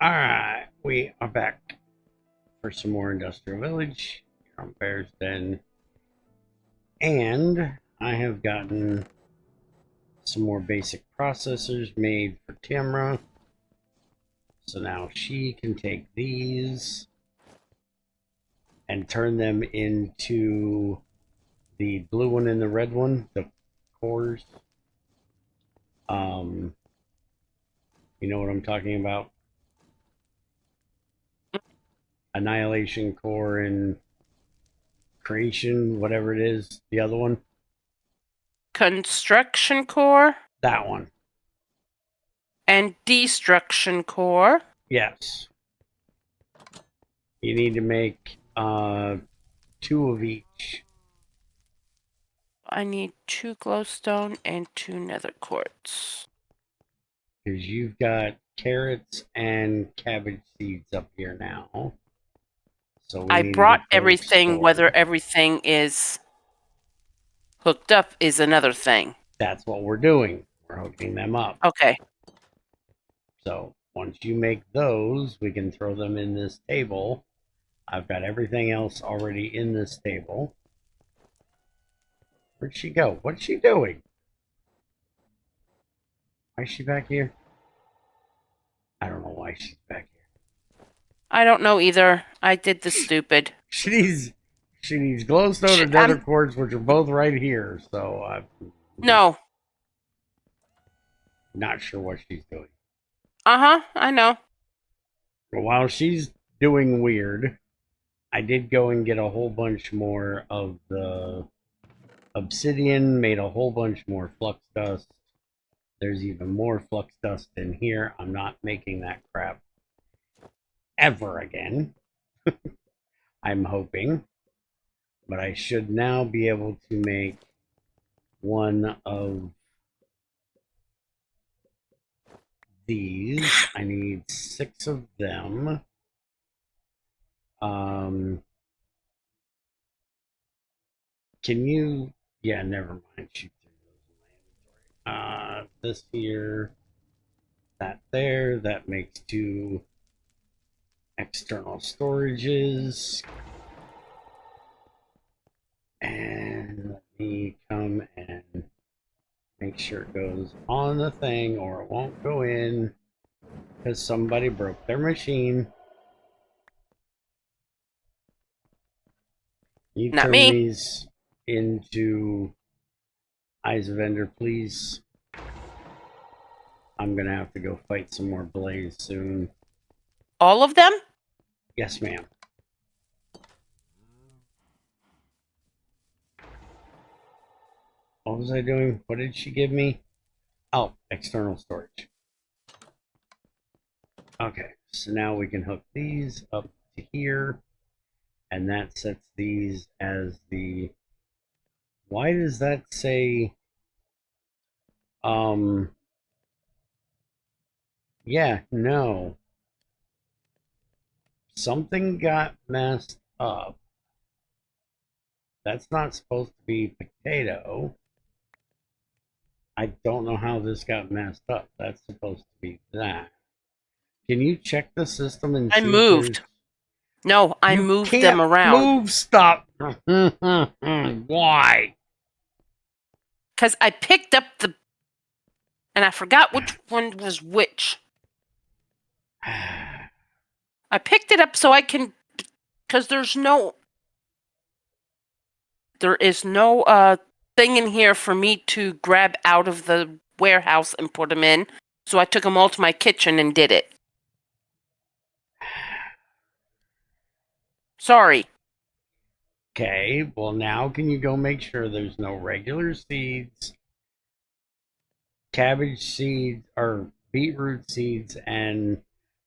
Alright, we are back for some more Industrial Village from Bear's Den. And I have gotten some more basic processors made for Tamra. So now she can take these and turn them into the blue one and the red one, the cores. Um, you know what I'm talking about? Annihilation core and creation, whatever it is, the other one. Construction core That one. and destruction core. Yes. You need to make two of each. I need 2 glowstone and 2 nether quartz. Because you've got carrots and cabbage seeds up here now. So we I need to brought get those everything, stored. whether everything is hooked up is another thing. That's what we're doing. We're hooking them up. Okay. So once you make those, we can throw them in this table. I've got everything else already in this table. Where'd she go? What's she doing? Why is she back here? I don't know why she's back here. I don't know either. I did the stupid. She needs glowstone and nether quartz, which are both right here. So I'm No. not sure what she's doing. I know. But while she's doing weird, I did go and get a whole bunch more of the obsidian, made a whole bunch more flux dust. There's even more flux dust in here. I'm not making that crap ever again. I'm hoping. But I should now be able to make one of these. I need 6 of them. Can you? Yeah, never mind. She threw those in my inventory. This here, that there. That makes 2 external storages. And let me come and make sure it goes on the thing, or it won't go in because somebody broke their machine. You Not turn me. these into Eyes of Ender, please. I'm gonna have to go fight some more blaze soon. All of them? Yes, ma'am. What was I doing? What did she give me? Oh, external storage. Okay, so now we can hook these up to here, and that sets these as the. Why does that say? Um. Yeah, no. Something got messed up. That's not supposed to be potato. I don't know how this got messed up. That's supposed to be that. Can you check the system and I see if there's. moved. No, I You moved them can't around. move stuff. Why? Because I picked up the. And I forgot which one was which. I picked it up so I can. Because there's no. There is no thing in here for me to grab out of the warehouse and put them in. So I took them all to my kitchen and did it. Sorry. Okay, well, now can you go make sure there's no regular seeds, cabbage seeds, or beetroot seeds, and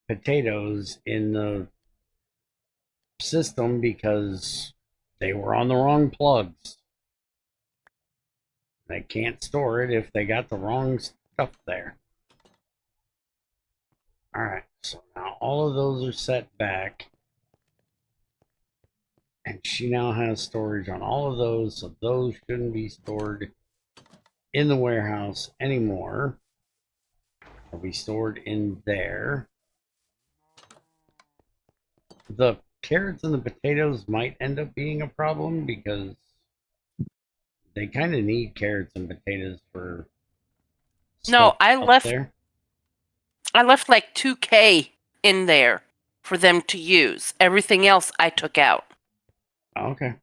potatoes in the system because they were on the wrong plugs. They can't store it if they got the wrong stuff there. Alright, so now all of those are set back. And she now has storage on all of those, so those shouldn't be stored in the warehouse anymore. They'll be stored in there. the carrots and the potatoes might end up being a problem because they kind of need carrots and potatoes for No, stuff up there. I left like 2K in there for them to use. Everything else I took out. Okay.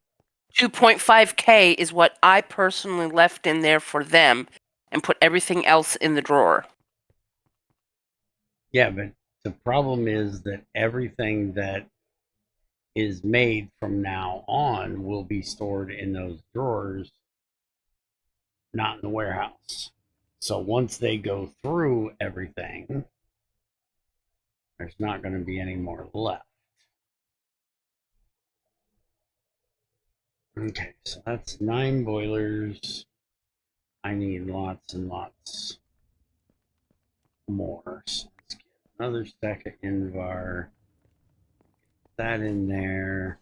2.5K is what I personally left in there for them and put everything else in the drawer. Yeah, but the problem is that everything that is made from now on will be stored in those drawers, not in the warehouse. So once they go through everything, there's not going to be any more left. Okay, so that's 9 boilers. I need lots and lots more. So let's get another stack of Invar. That in there.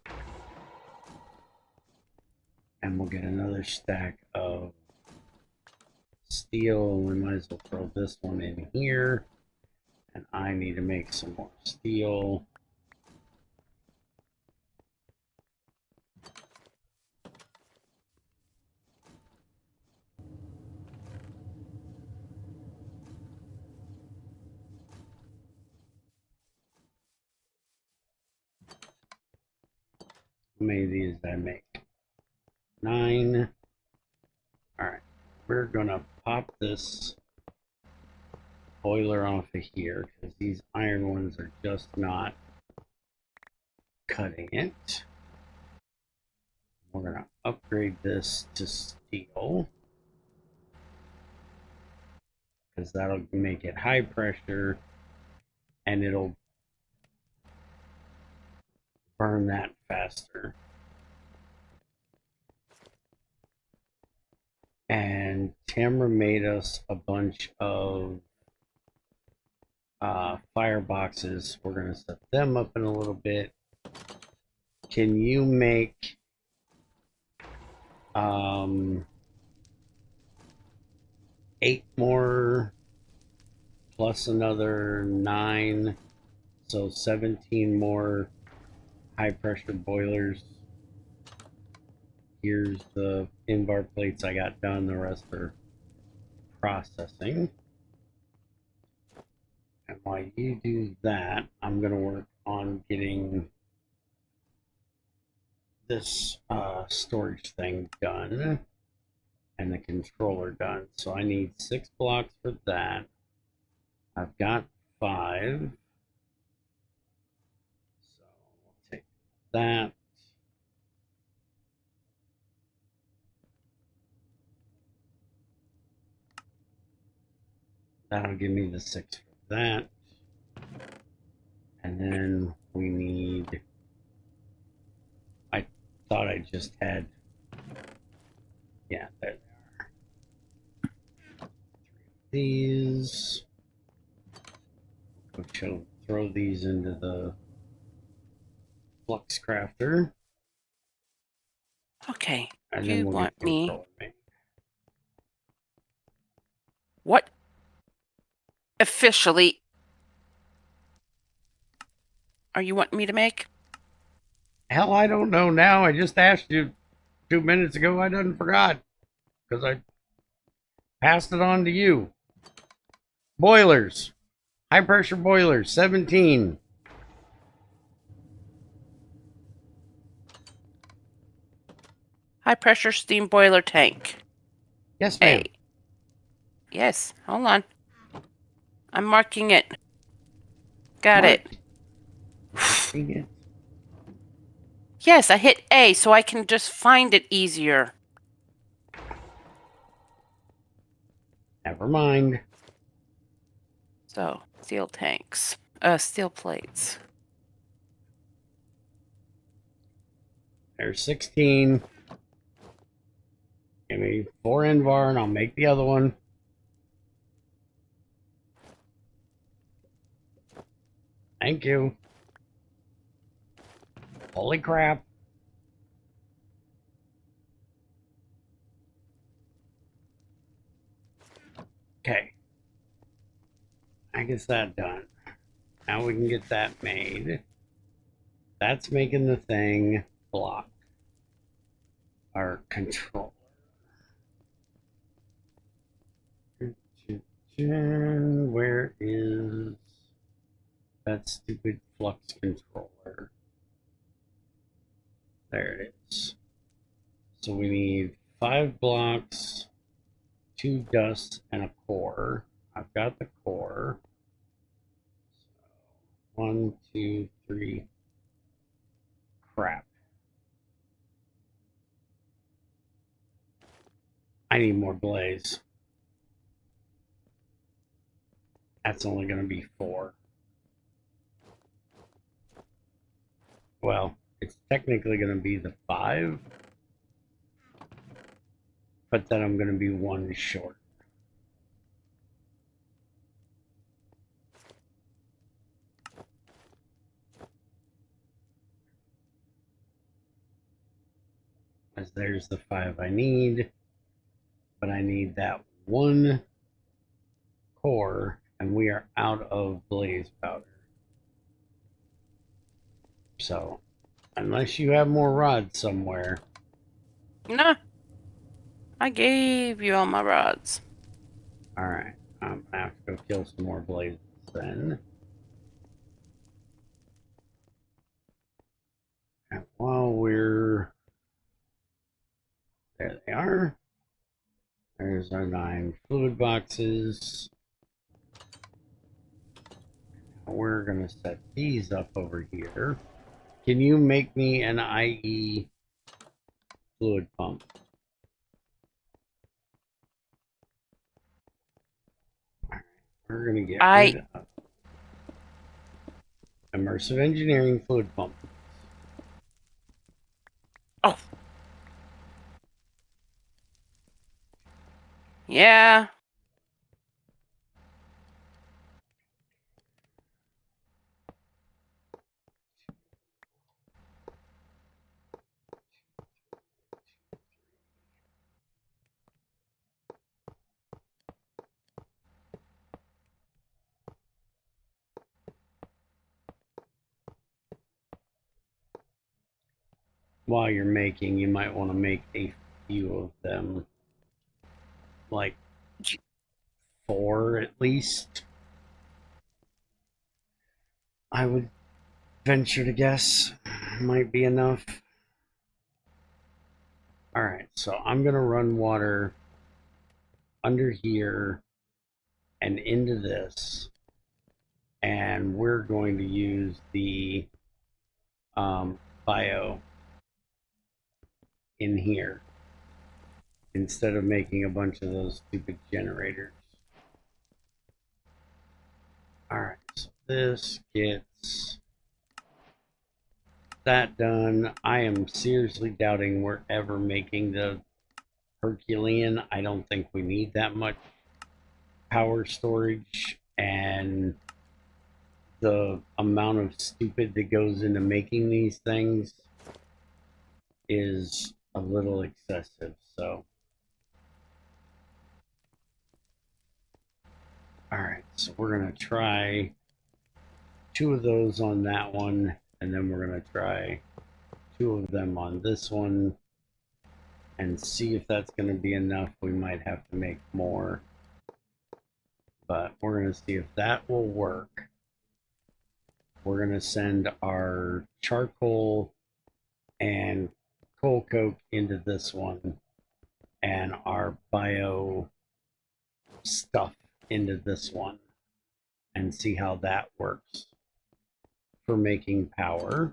And we'll get another stack of steel. We might as well throw this one in here. And I need to make some more steel. How many of these did I make? 9. Alright, we're gonna pop this boiler off of here because these iron ones are just not cutting it. We're gonna upgrade this to steel because that'll make it high pressure and it'll burn that faster. And Tamra made us a bunch of fireboxes. We're going to set them up in a little bit. Can you make 8 more plus another 9? So 17 more high pressure boilers. Here's the Invar plates I got done. The rest are processing. And while you do that, I'm going to work on getting this storage thing done and the controller done. So I need 6 blocks for that. I've got 5. So we'll take that. That'll give me the 6 for that. And then we need, I thought I just had, yeah, there they are. 3 of these. We'll throw these into the flux crafter. Okay, And then you we'll want get the me. controller made. What officially are you wanting me to make? Hell, I don't know now. I just asked you 2 minutes ago. I done forgot because I passed it on to you. Boilers. High pressure boilers. 17. High pressure steam boiler tank. Yes, A. ma'am. Yes, hold on. I'm marking it. Got Mark. it. Marking it. Yes, I hit A so I can just find it easier. Never mind. So, steel tanks. Steel plates. There's 16. Give me 4 Invar and I'll make the other one. Thank you. Holy crap. Okay. I guess that done. Now we can get that made. that's making the thing block our control. Where is that stupid flux controller? There it is. So we need 5 blocks, 2 dusts, and a core. I've got the core. So 1, 2, 3. Crap. I need more blaze. That's only going to be 4. Well, it's technically going to be the 5, but then I'm going to be 1 short. As there's the 5 I need, but I need that 1 core, and we are out of blaze powder. So, unless you have more rods somewhere. Nah. I gave you all my rods. Alright, I'm gonna have to go kill some more blazes then. And while we're... There they are. There's our 9 fluid boxes. We're gonna set these up over here. Can you make me an IE fluid pump? Alright, we're gonna get rid of immersive engineering fluid pump. Oh. Yeah. While you're making, you might want to make a few of them, like 4 at least. I would venture to guess might be enough. Alright, so I'm going to run water under here and into this, and we're going to use the bio in here instead of making a bunch of those stupid generators. Alright, so this gets that done. I am seriously doubting we're ever making the Herculean. I don't think we need that much power storage, and the amount of stupid that goes into making these things is a little excessive. So, alright, so we're going to try 2 of those on that one, and then we're going to try 2 of them on this one and see if that's going to be enough. We might have to make more, but we're going to see if that will work. We're going to send our charcoal and coal coke into this one, and our bio stuff into this one, and see how that works for making power.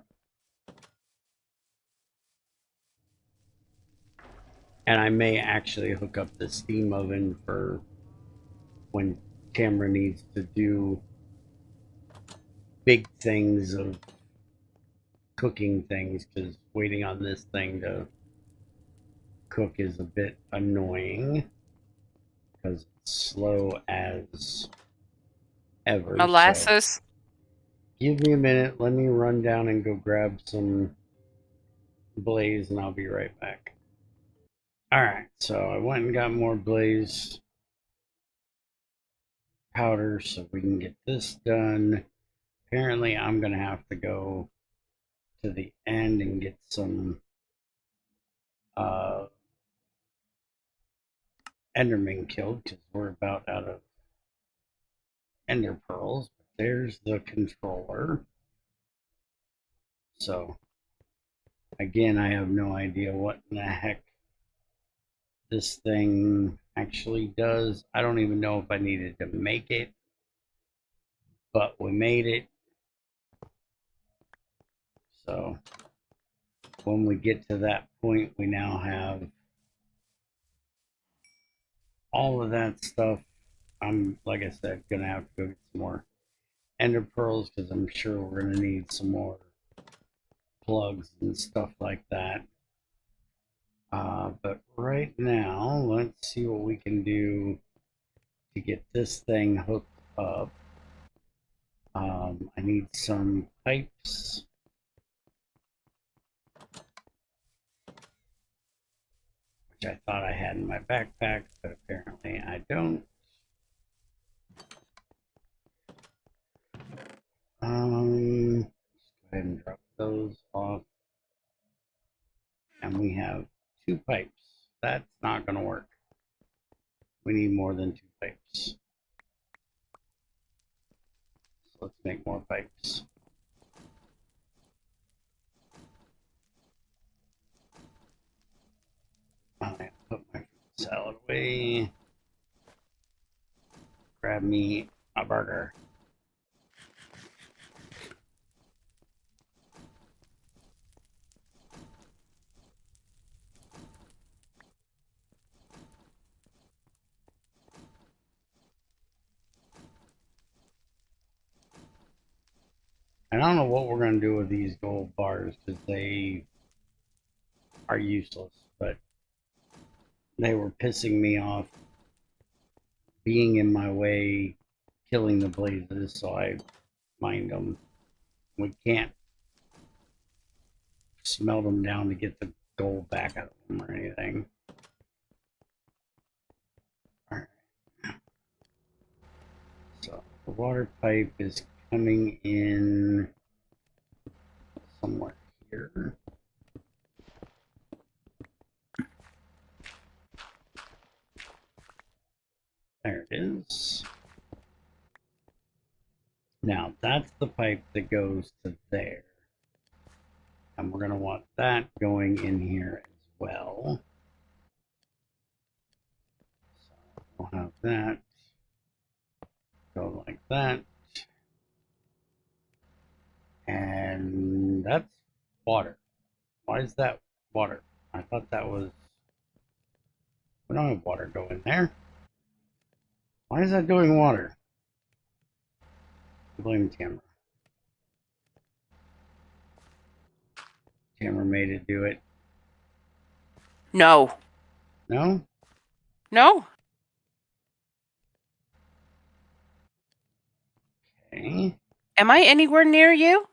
And I may actually hook up the steam oven for when Tamara needs to do big things of cooking things, because waiting on this thing to cook is a bit annoying because it's slow as ever. So Molasses. give me a minute. Let me run down and go grab some blaze, and I'll be right back. Alright, so I went and got more blaze powder so we can get this done. Apparently, I'm going to have to go to the end and get some Enderman killed because we're about out of Ender Pearls. But there's the controller. So, again, I have no idea what in the heck this thing actually does. I don't even know if I needed to make it, but we made it. So, when we get to that point, we now have all of that stuff. I'm, like I said, gonna have to go get some more Ender Pearls because I'm sure we're gonna need some more plugs and stuff like that. But right now, let's see what we can do to get this thing hooked up. I need some pipes, which I thought I had in my backpack, but apparently I don't. Let's go ahead and drop those off. And we have 2 pipes. That's not going to work. We need more than 2 pipes. So let's make more pipes. I put my fruit salad away. Grab me a burger. And I don't know what we're going to do with these gold bars because they are useless, but they were pissing me off being in my way, killing the blazes, so I mined them. We can't smelt them down to get the gold back out of them or anything. Alright. So the water pipe is coming in somewhere here. There it is. Now that's the pipe that goes to there. And we're going to want that going in here as well. So we'll have that go like that. And that's water. Why is that water? I thought that was... We don't have water going there. Why is that doing water? I blame Tamara. Tamara made it do it. No. No? No? Okay. Am I anywhere near you?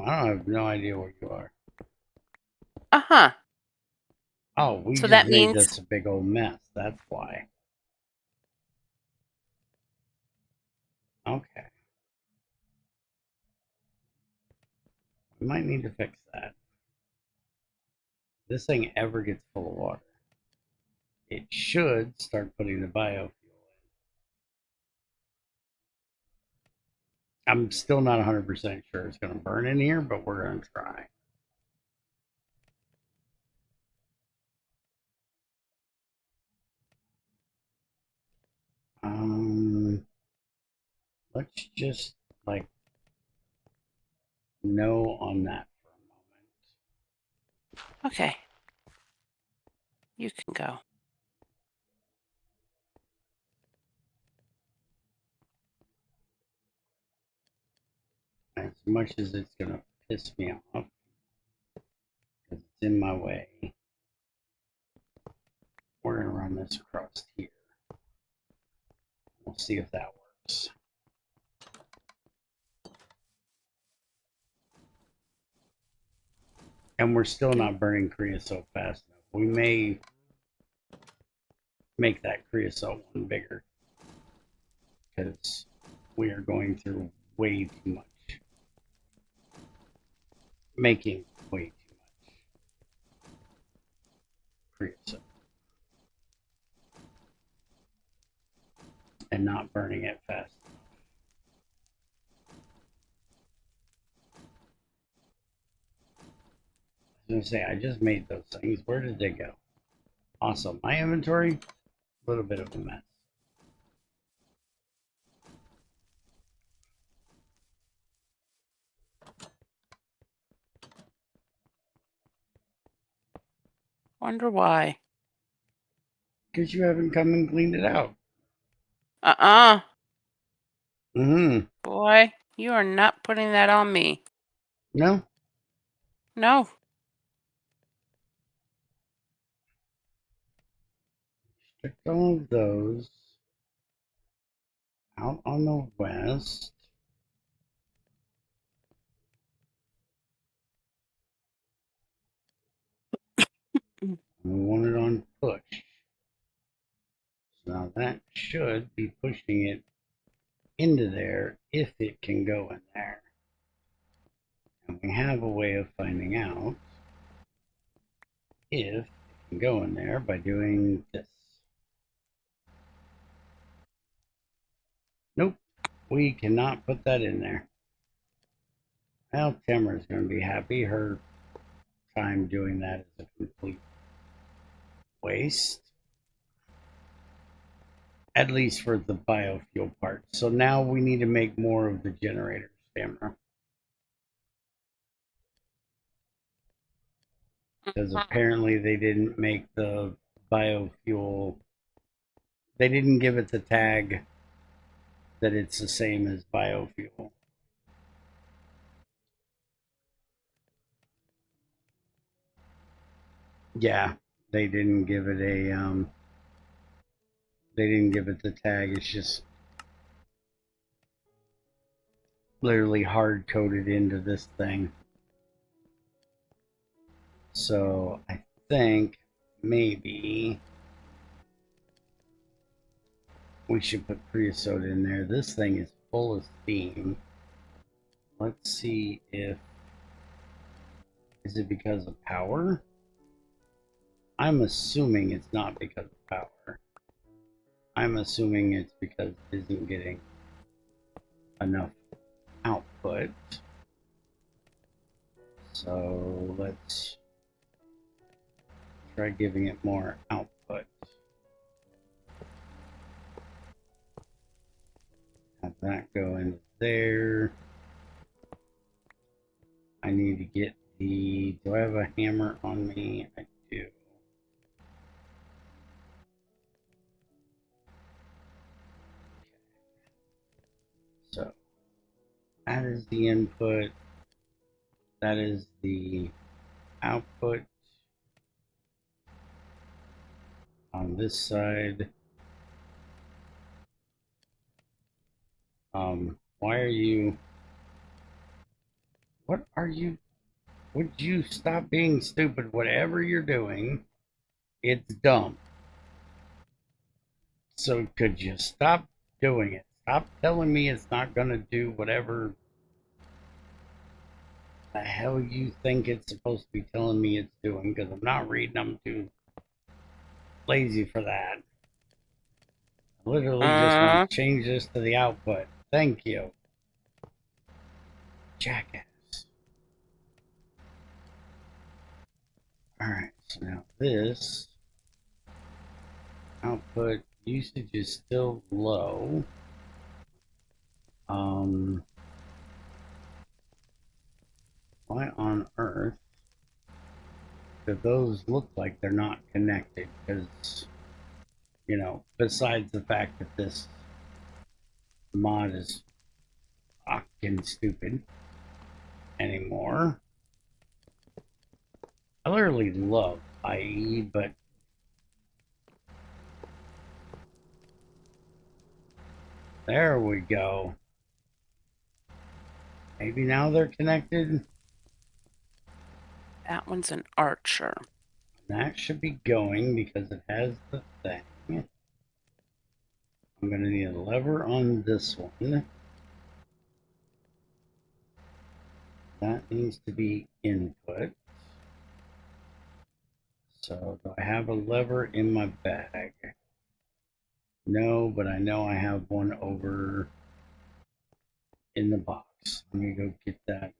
I have no idea where you are. Uh-huh. Oh, we So just that made means... this a big old mess. That's why. Okay. We might need to fix that. If this thing ever gets full of water, it should start putting the biofuel in. I'm still not 100% sure it's going to burn in here, but we're going to try. Let's just like no on that for a moment. Okay. You can go. As much as it's going to piss me off because it's in my way, we're going to run this across here. We'll see if that works. And we're still not burning creosote fast enough. We may make that creosote one bigger because we are going through way too much. making way too much creosote and not burning it fast. I was gonna say I just made those things. Where did they go? Awesome. My inventory, a little bit of a mess. Wonder why. Because you haven't come and cleaned it out. Uh-uh. Mm-hmm. Boy, you are not putting that on me. No? No. Stick all of those out on the west. Mm. And we want it on push. So now that should be pushing it into there if it can go in there. And we have a way of finding out if it can go in there by doing this. Nope, we cannot put that in there. Well, Tamara's going to be happy. Her time doing that is a complete waste. At least for the biofuel part. So now we need to make more of the generators, Tamara. Because apparently they didn't make the biofuel, they didn't give it the tag that it's the same as biofuel. Yeah, they didn't give it a they didn't give it the tag. It's just literally hard coded into this thing. So I think maybe we should put creosote in there. This thing is full of steam. Let's see if is it because of power? I'm assuming it's not because of power. I'm assuming it's because it isn't getting enough output. So let's try giving it more output. Have that go into there. I need to get the, do I have a hammer on me? I do. So that is the input. That is the output on this side. Why are you, what are you, would you stop being stupid? Whatever you're doing, it's dumb. So could you stop doing it? Stop telling me it's not going to do whatever the hell you think it's supposed to be telling me it's doing, because I'm not reading. I'm too lazy for that. I literally just want Uh, to change this to the output. Thank you. Jackass. Alright, so now this output usage is still low. Why on earth do those look like they're not connected? Because, you know, besides the fact that this mod is fucking stupid anymore. I literally love IE, but there we go. Maybe now they're connected. that one's an archer. That should be going because it has the thing. I'm going to need a lever on this one. That needs to be input. So do I have a lever in my bag? No, but I know I have one over in the box. Let me go get that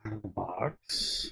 out of the box.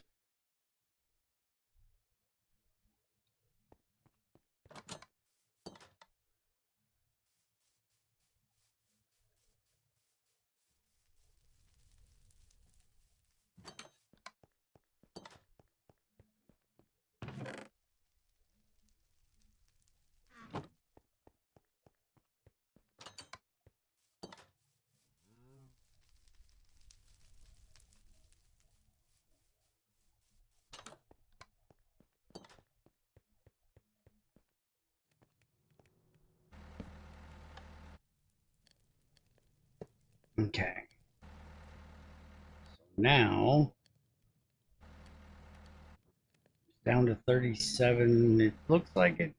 Okay. So now it's down to 37. It looks like it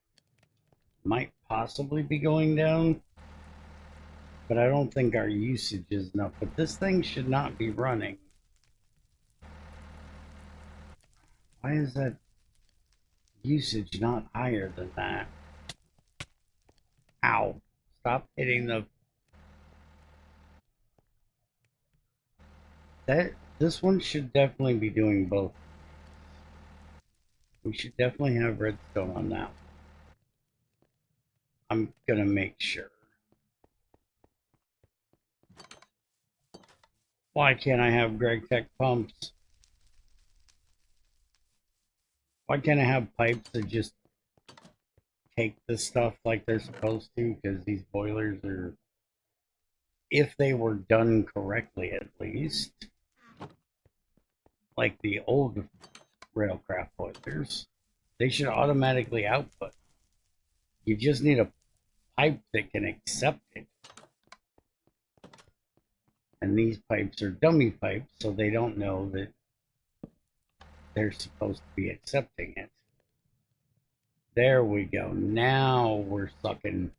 might possibly be going down, but I don't think our usage is enough. But this thing should not be running. Why is that usage not higher than that? Ow. Stop hitting the... That this one should definitely be doing both. We should definitely have redstone on that. I'm gonna make sure. Why can't I have Greg Tech pumps? Why can't I have pipes that just take the stuff like they're supposed to? Because these boilers are, if they were done correctly at least, like the old railcraft boilers, they should automatically output. You just need a pipe that can accept it. And these pipes are dummy pipes, so they don't know that they're supposed to be accepting it. There we go. Now we're sucking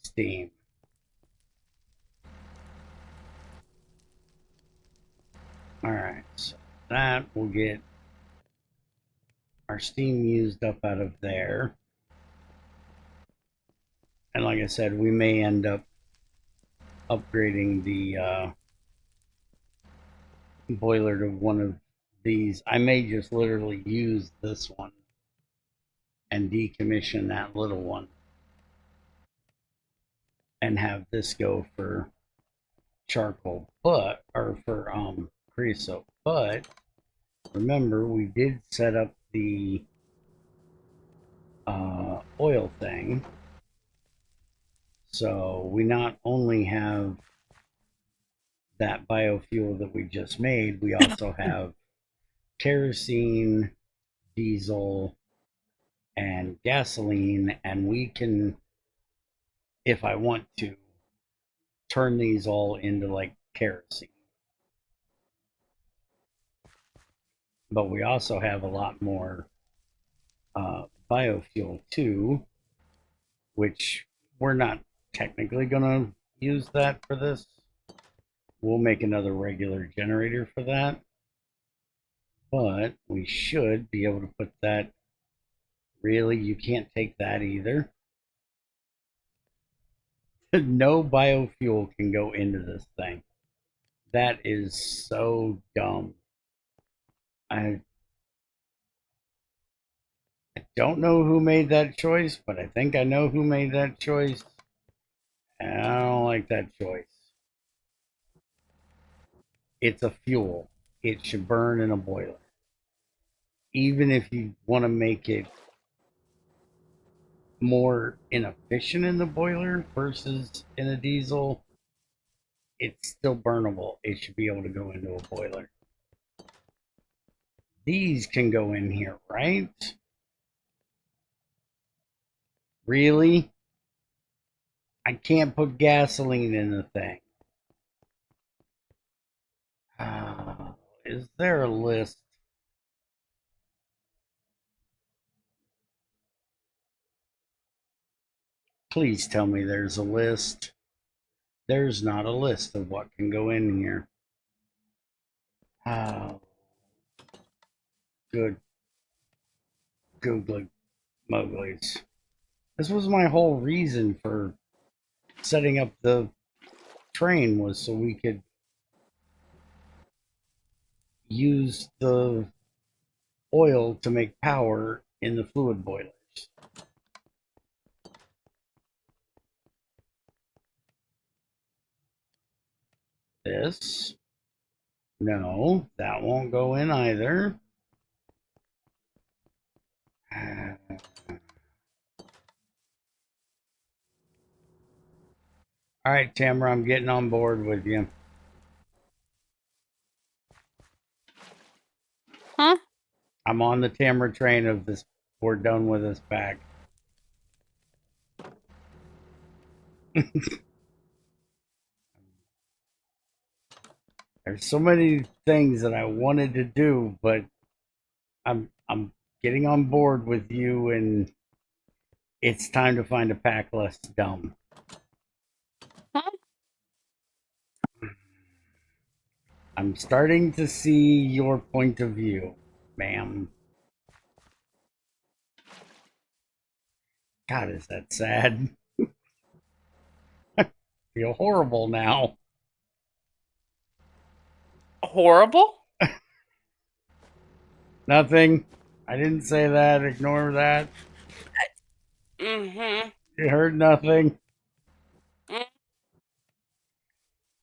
steam. Alright, so that will get our steam used up out of there. And like I said, we may end up upgrading the boiler to one of these. I may just literally use this one and decommission that little one and have this go for charcoal, but or for creosote. But remember, we did set up the oil thing, so we not only have that biofuel that we just made, we also have kerosene, diesel, and gasoline, and we can, if I want to, turn these all into like kerosene. But we also have a lot more biofuel too, which we're not technically going to use that for this. We'll make another regular generator for that, but we should be able to put that. Really, you can't take that either. No biofuel can go into this thing. That is so dumb. I don't know who made that choice, but I think I know who made that choice. And I don't like that choice. It's a fuel. It should burn in a boiler. Even if you want to make it more inefficient in the boiler versus in a diesel, it's still burnable. It should be able to go into a boiler. These can go in here, right? Really? I can't put gasoline in the thing. Is there a list? Please tell me there's a list. There's not a list of what can go in here. Oh, good googly moglies. This was my whole reason for setting up the train, was so we could use the oil to make power in the fluid boilers. This, no, that won't go in either. All right, Tamara, I'm getting on board with you. Huh? I'm on the Tamara train of this. We're done with this pack. There's so many things that I wanted to do, but I'm getting on board with you, and it's time to find a pack less dumb. Huh? I'm starting to see your point of view, ma'am. God, is that sad? Feel horrible now. Horrible? Nothing. I didn't say that. Ignore that. Mm-hmm. You heard nothing.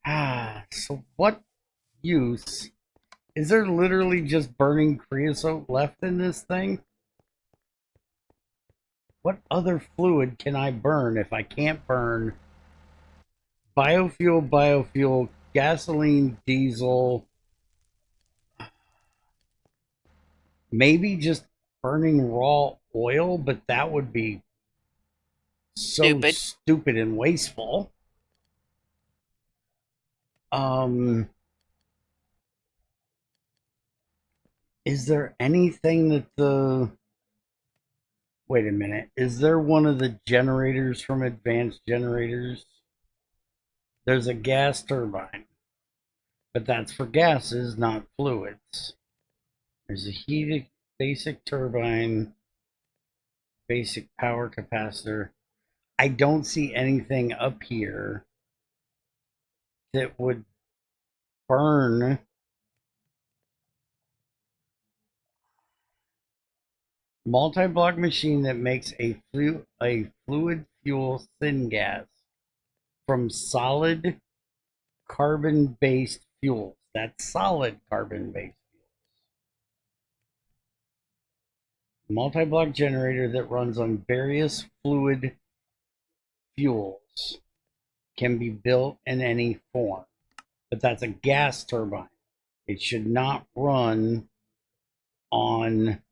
Mm. So what use is there? Literally just burning creosote left in this thing? What other fluid can I burn if I can't burn biofuel, gasoline, diesel? Maybe just burning raw oil, but that would be so Stupid. stupid and wasteful. Um, is there anything that the wait a minute? Is there one of the generators from Advanced Generators? There's a gas turbine, but that's for gases, not fluids. There's a heated basic turbine, basic power capacitor. I don't see anything up here that would burn multi-block machine that makes a fluid fuel syngas from solid carbon-based fuels. That's solid carbon-based fuels. Multi-block generator that runs on various fluid fuels can be built in any form, but that's a gas turbine. It should not run on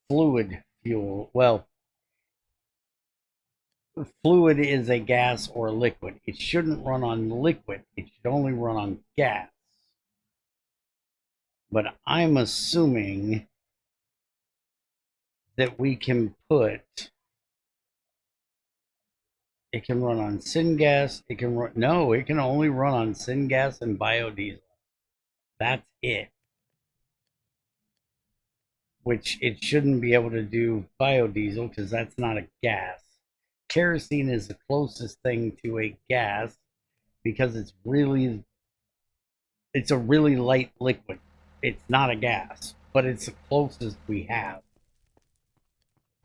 fluid fuel. Well, fluid is a gas or liquid. It shouldn't run on liquid. It should only run on gas. But I'm assuming that we can put it can run on syngas. It can run no, it can only run on syngas and biodiesel. That's it. Which it shouldn't be able to do biodiesel because that's not a gas. Kerosene is the closest thing to a gas because it's a really light liquid. It's not a gas, but it's the closest we have.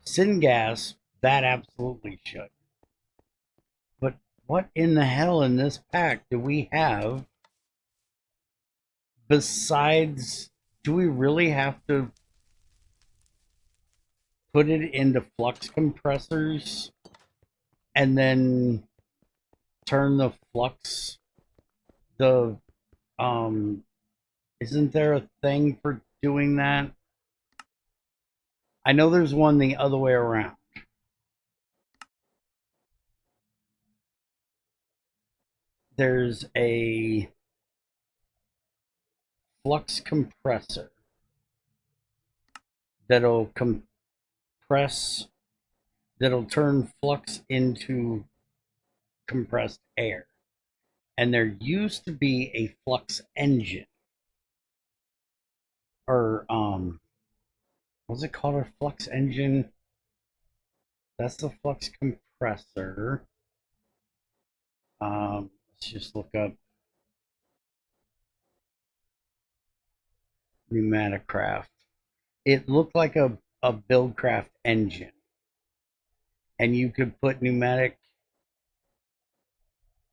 Syngas, that absolutely should. But what in the hell in this pack do we have besides? Do we really have to put it into flux compressors and then turn the flux? The um, isn't there a thing for doing that? I know there's one the other way around. There's a flux compressor that'll compress, that'll turn flux into compressed air. And there used to be a flux engine, or what's it called? A flux engine? That's the flux compressor. Let's just look up pneumaticraft. It looked like a Buildcraft engine, and you could put pneumatic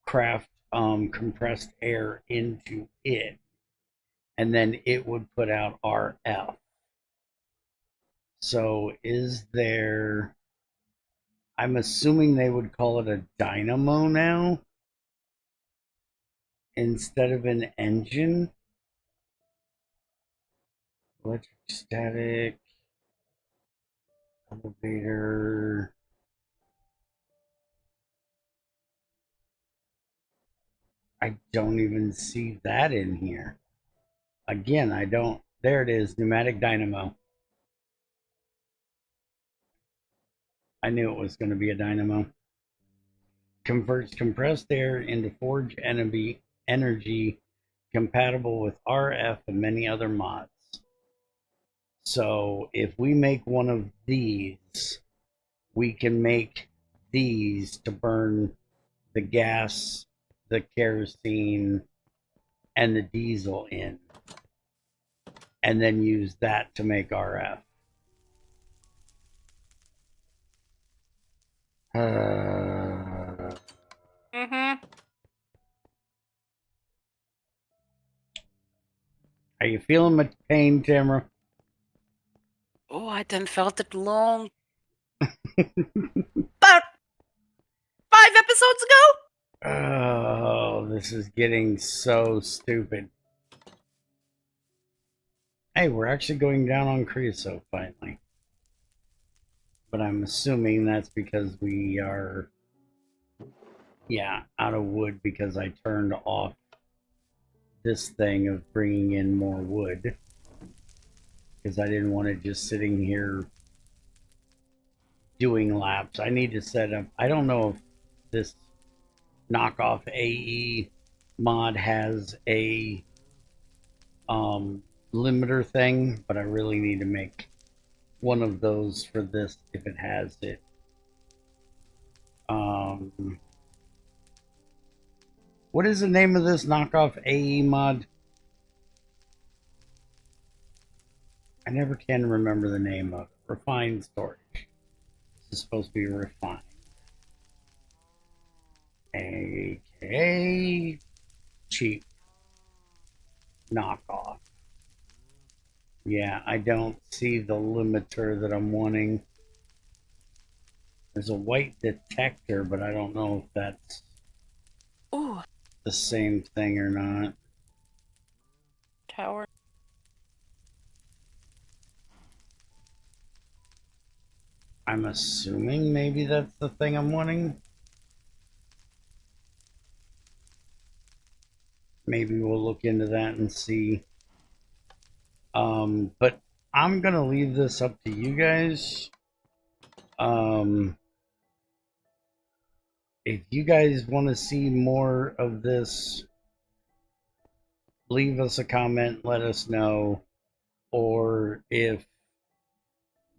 craft compressed air into it, and then it would put out RF. So, is there? I'm assuming they would call it a dynamo now instead of an engine. Electric static elevator. I don't even see that in here. Again, I don't. There it is, pneumatic dynamo. I knew it was going to be a dynamo. Converts compressed air into forge energy compatible with RF and many other mods. So if we make one of these, we can make these to burn the gas, the kerosene, and the diesel in, and then use that to make RF. Mm-hmm. Are you feeling my pain, Tamara? Oh, I done felt it long. About 5 episodes ago? Oh, this is getting so stupid. Hey, we're actually going down on creosote finally. But I'm assuming that's because we are, yeah, out of wood because I turned off this thing of bringing in more wood because I didn't want it just sitting here doing laps. I need to set up, I don't know if this knockoff AE mod has a limiter thing, but I really need to make one of those for this if it has it. What is the name of this knockoff AE mod? I never can remember the name of it. Refined storage. This is supposed to be refined. AKA cheap knockoff. Yeah, I don't see the limiter that I'm wanting. There's a white detector, but I don't know if that's Ooh, the same thing or not. tower. I'm assuming maybe that's the thing I'm wanting. Maybe we'll look into that and see. But I'm gonna leave this up to you guys. Um, if you guys want to see more of this, leave us a comment, let us know. Or if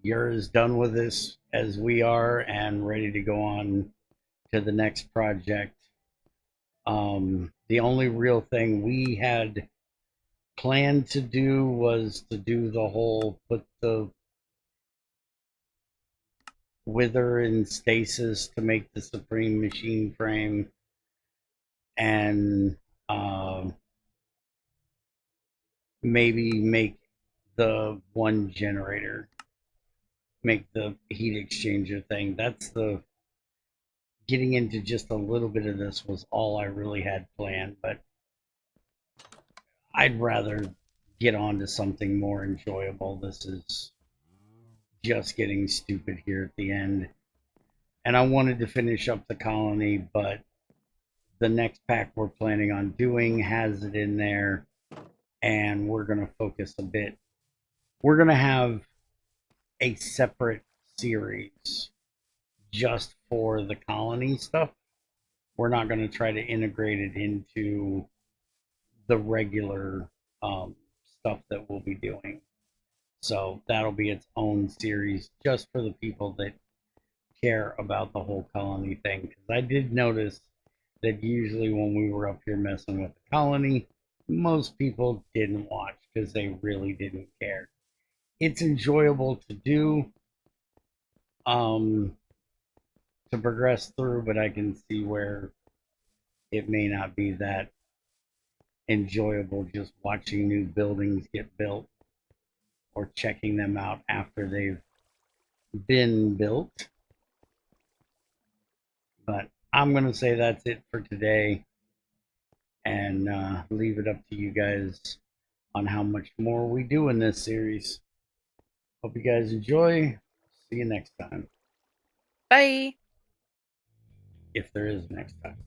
you're as done with this as we are and ready to go on to the next project. The only real thing we had planned to do was to do the whole put the wither in stasis to make the supreme machine frame and maybe make the one generator, make the heat exchanger thing. That's the getting into just a little bit of this was all I really had planned, but I'd rather get on to something more enjoyable. This is just getting stupid here at the end. And I wanted to finish up the colony, but the next pack we're planning on doing has it in there, and we're going to focus a bit. We're going to have a separate series just for the colony stuff We're not going to try to integrate it into the regular um, stuff that we'll be doing. So that'll be its own series just for the people that care about the whole colony thing. Because I did notice that usually when we were up here messing with the colony, most people didn't watch because they really didn't care. It's enjoyable to do, um, to progress through, but I can see where it may not be that enjoyable just watching new buildings get built or checking them out after they've been built. But I'm going to say that's it for today and leave it up to you guys on how much more we do in this series. Hope you guys enjoy. See you next time, Bye. if there is next time.